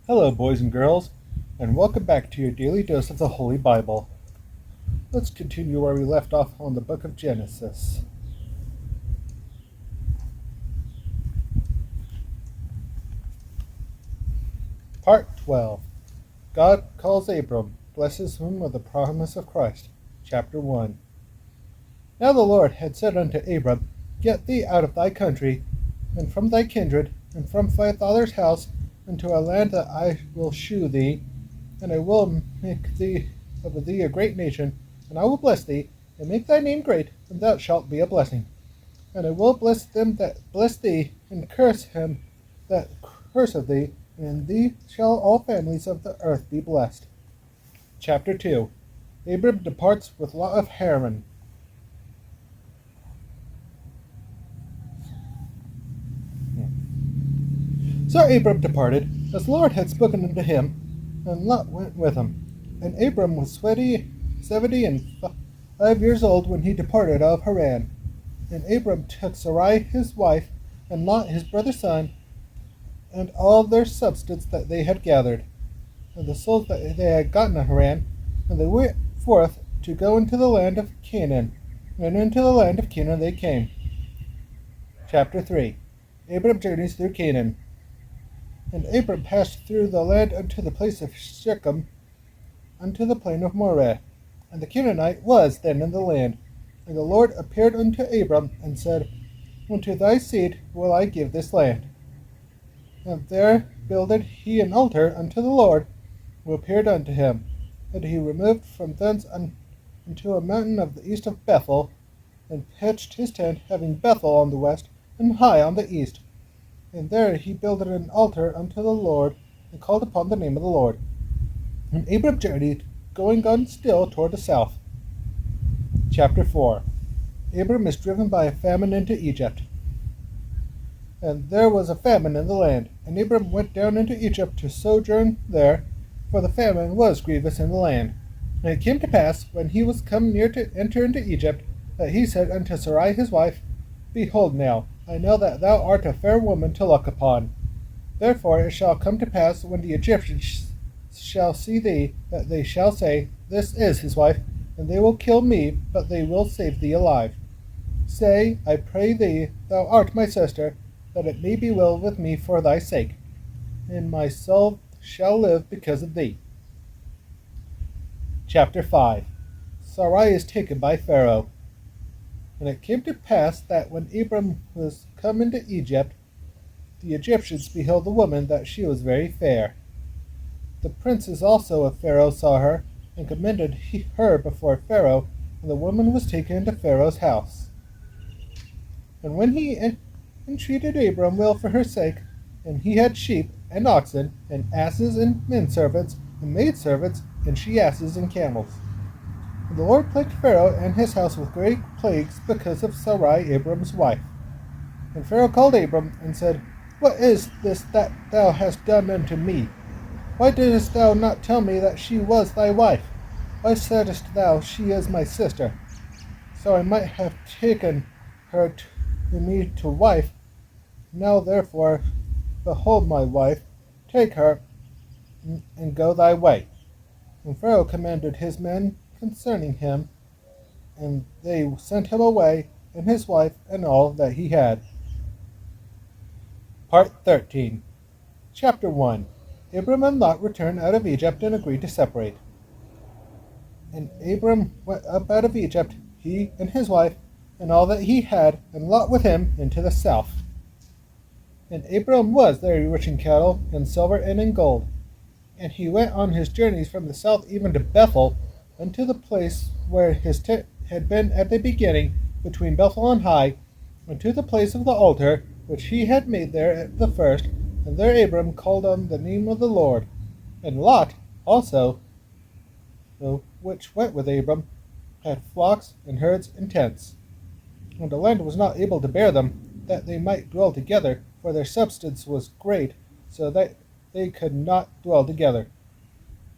Hello, boys and girls, and welcome back to your daily dose of the Holy Bible. Let's continue where we left off on the book of Genesis. Part 12. God calls Abram, blesses him with the promise of Christ. Chapter 1. Now the Lord had said unto Abram, Get thee out of thy country, and from thy kindred, and from thy father's house, into a land that I will shew thee, and I will make thee of thee a great nation, and I will bless thee, and make thy name great, and thou shalt be a blessing. And I will bless them that bless thee, and curse him that curseth thee, and in thee shall all families of the earth be blessed. Chapter 2. Abram departs with Lot of Haran. So Abram departed, as the Lord had spoken unto him, and Lot went with him. And Abram was 75 years old when he departed of Haran. And Abram took Sarai his wife, and Lot his brother's son, and all their substance that they had gathered, and the souls that they had gotten in Haran, and they went forth to go into the land of Canaan. And into the land of Canaan they came. Chapter 3. Abram journeys through Canaan. And Abram passed through the land unto the place of Shechem, unto the plain of Moreh. And the Canaanite was then in the land. And the Lord appeared unto Abram, and said, Unto thy seed will I give this land. And there builded he an altar unto the Lord, who appeared unto him. And he removed from thence unto a mountain of the east of Bethel, and pitched his tent, having Bethel on the west, and Hai on the east. And there he builded an altar unto the Lord, and called upon the name of the Lord. And Abram journeyed, going on still toward the south. Chapter 4. Abram is driven by a famine into Egypt. And there was a famine in the land, and Abram went down into Egypt to sojourn there, for the famine was grievous in the land. And it came to pass, when he was come near to enter into Egypt, that he said unto Sarai his wife, Behold now, I know that thou art a fair woman to look upon. Therefore it shall come to pass, when the Egyptians shall see thee, that they shall say, This is his wife, and they will kill me, but they will save thee alive. Say, I pray thee, thou art my sister, that it may be well with me for thy sake, and my soul shall live because of thee. Chapter 5. Sarai is taken by Pharaoh. And it came to pass that when Abram was come into Egypt, the Egyptians beheld the woman, that she was very fair. The princes also of Pharaoh saw her, and commended her before Pharaoh, and the woman was taken into Pharaoh's house. And when he entreated Abram well for her sake, and he had sheep, and oxen, and asses, and menservants, and maidservants, and she-asses, and camels. And the Lord plagued Pharaoh and his house with great plagues because of Sarai Abram's wife. And Pharaoh called Abram, and said, What is this that thou hast done unto me? Why didst thou not tell me that she was thy wife? Why saidst thou, She is my sister? So I might have taken her to me to wife. Now therefore, behold my wife, take her, and go thy way. And Pharaoh commanded his men concerning him, and they sent him away, and his wife, and all that he had. Part 13. Chapter 1. Abram and Lot returned out of Egypt and agreed to separate. And Abram went up out of Egypt, he and his wife, and all that he had, and Lot with him, into the south. And Abram was very rich in cattle, in silver, and in gold. And he went on his journeys from the south even to Bethel, unto the place where his tent had been at the beginning, between Bethel and Hai, unto the place of the altar, which he had made there at the first, and there Abram called on the name of the Lord. And Lot also, which went with Abram, had flocks, and herds, and tents. And the land was not able to bear them, that they might dwell together, for their substance was great, so that they could not dwell together.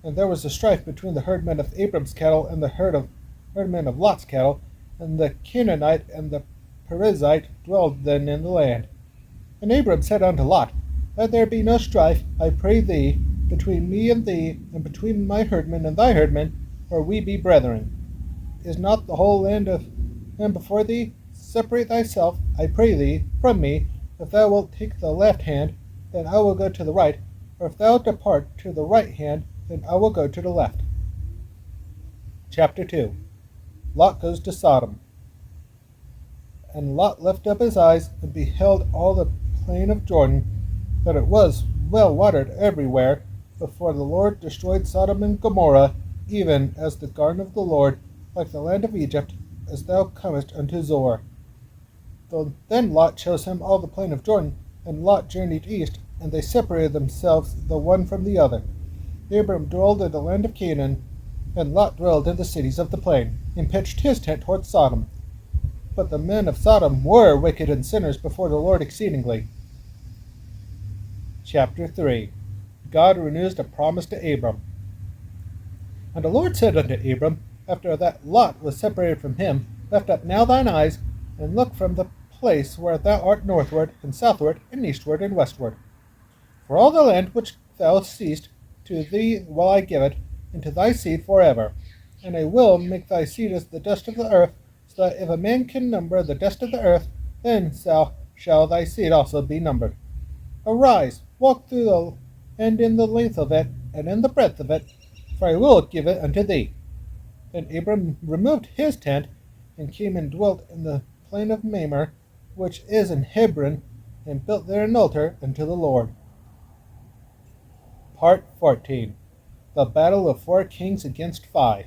And there was a strife between the herdmen of Abram's cattle and the herdmen of Lot's cattle, and the Canaanite and the Perizzite dwelled then in the land. And Abram said unto Lot, Let there be no strife, I pray thee, between me and thee, and between my herdmen and thy herdmen, for we be brethren. Is not the whole land of him before thee? Separate thyself, I pray thee, from me. If thou wilt take the left hand, then I will go to the right, or if thou depart to the right hand, then I will go to the left. Chapter 2. Lot goes to Sodom. And Lot lifted up his eyes, and beheld all the plain of Jordan, that it was well watered everywhere, before the Lord destroyed Sodom and Gomorrah, even as the garden of the Lord, like the land of Egypt, as thou comest unto Zoar. Then Lot chose him all the plain of Jordan, and Lot journeyed east, and they separated themselves the one from the other. Abram dwelled in the land of Canaan, and Lot dwelled in the cities of the plain, and pitched his tent toward Sodom. But the men of Sodom were wicked and sinners before the Lord exceedingly. Chapter 3. God renews the promise to Abram. And the Lord said unto Abram, after that Lot was separated from him, Lift up now thine eyes, and look from the place where thou art northward, and southward, and eastward, and westward. For all the land which thou seest, to thee will I give it, and to thy seed forever. And I will make thy seed as the dust of the earth, so that if a man can number the dust of the earth, then shall thy seed also be numbered. Arise, walk through the and in the length of it, and in the breadth of it, for I will give it unto thee. Then Abram removed his tent, and came and dwelt in the plain of Mamre, which is in Hebron, and built there an altar unto the Lord. Part 14. The Battle of 4 Kings against 5.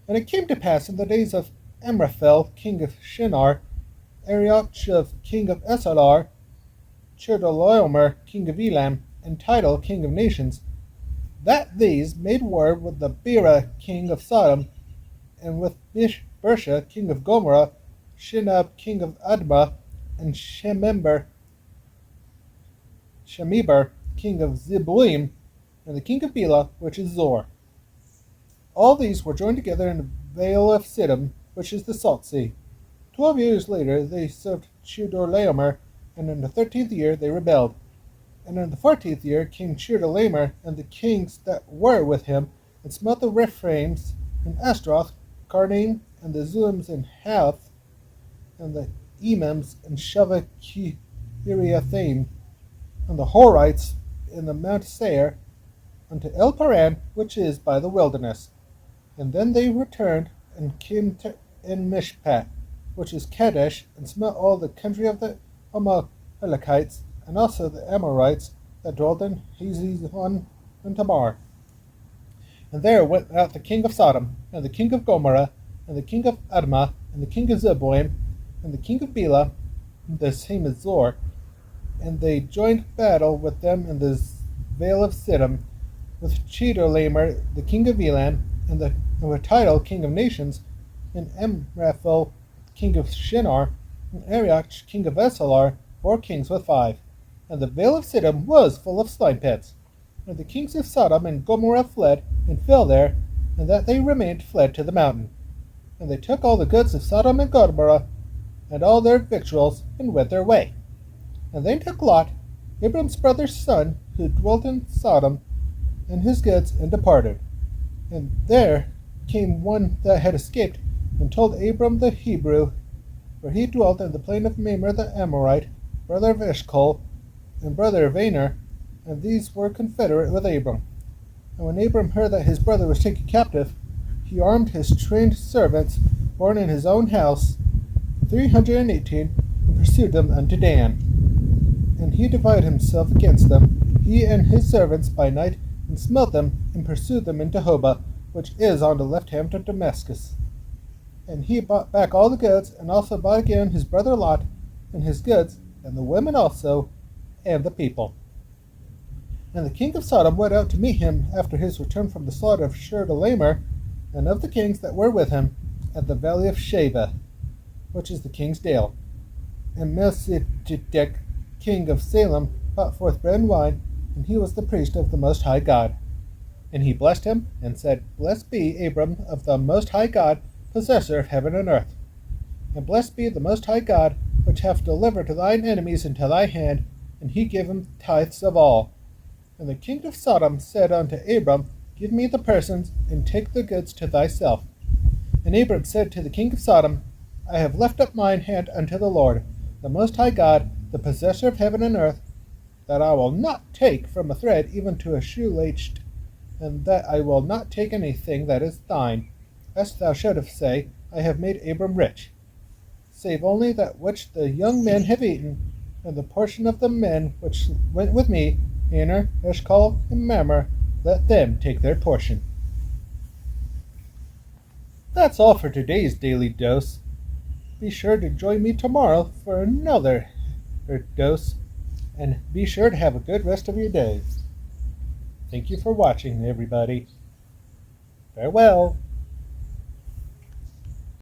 And it came to pass in the days of Amraphel, king of Shinar, Arioch, king of Esalar, Chedorlaomer, king of Elam, and Tidal, king of nations, that these made war with the Bera, king of Sodom, and with Bersha, king of Gomorrah, Shinab, king of Admah, and Shemeber, king of Zeboim, and the king of Bela, which is Zor. All these were joined together in the vale of Siddim, which is the Salt Sea. 12 years later they served Chedorlaomer, and in the 13th year they rebelled. And in the 14th year came Chedorlaomer and the kings that were with him, and smote the Rephaims, and Ashtaroth, Karnaim, and the Zuims in Hath, and the Emims and Shavah-Kiriathaim, and the Horites in the Mount Seir, unto El Paran, which is by the wilderness. And then they returned and came to En Mishpat, which is Kadesh, and smote all the country of the Amalekites, and also the Amorites that dwelt in Hazezon and Tamar. And there went out the king of Sodom, and the king of Gomorrah, and the king of Admah, and the king of Zeboim, and the king of Bela, the same as Zor, and they joined battle with them in the vale of Siddim, with Chedorlaomer, the king of Elam, and with Tidal, king of nations, and Amraphel, king of Shinar, and Arioch, king of Esalar, 4 kings with 5. And the vale of Siddim was full of slime pits. And the kings of Sodom and Gomorrah fled, and fell there, and that they remained fled to the mountain. And they took all the goods of Sodom and Gomorrah, and all their victuals, and went their way. And they took Lot, Abram's brother's son, who dwelt in Sodom, and his goods, and departed. And there came one that had escaped, and told Abram the Hebrew, for he dwelt in the plain of Mamre the Amorite, brother of Eshcol, and brother of Aner, and these were confederate with Abram. And when Abram heard that his brother was taken captive, he armed his trained servants, born in his own house, 318, and pursued them unto Dan. And he divided himself against them, he and his servants, by night, and smote them, and pursued them into Hobah, which is on the left hand of Damascus. And he bought back all the goods, and also bought again his brother Lot, and his goods, and the women also, and the people. And the king of Sodom went out to meet him after his return from the slaughter of Chedorlaomer, and of the kings that were with him, at the valley of Shaveh, which is the king's dale. And Melchizedek, king of Salem, brought forth bread and wine, and he was the priest of the Most High God. And he blessed him, and said, Blessed be Abram of the Most High God, possessor of heaven and earth. And blessed be the Most High God, which hath delivered thine enemies into thy hand, and he gave him tithes of all. And the king of Sodom said unto Abram, Give me the persons, and take the goods to thyself. And Abram said to the king of Sodom, I have left up mine hand unto the Lord, the Most High God, the possessor of heaven and earth, that I will not take from a thread even to a shoelace, and that I will not take anything that is thine, lest thou shouldest say, I have made Abram rich, save only that which the young men have eaten, and the portion of the men which went with me, Aner, Eshcol, and Mamre, let them take their portion. That's all for today's Daily Dose. Be sure to join me tomorrow for another dose, and be sure to have a good rest of your day. Thank you for watching, everybody. Farewell.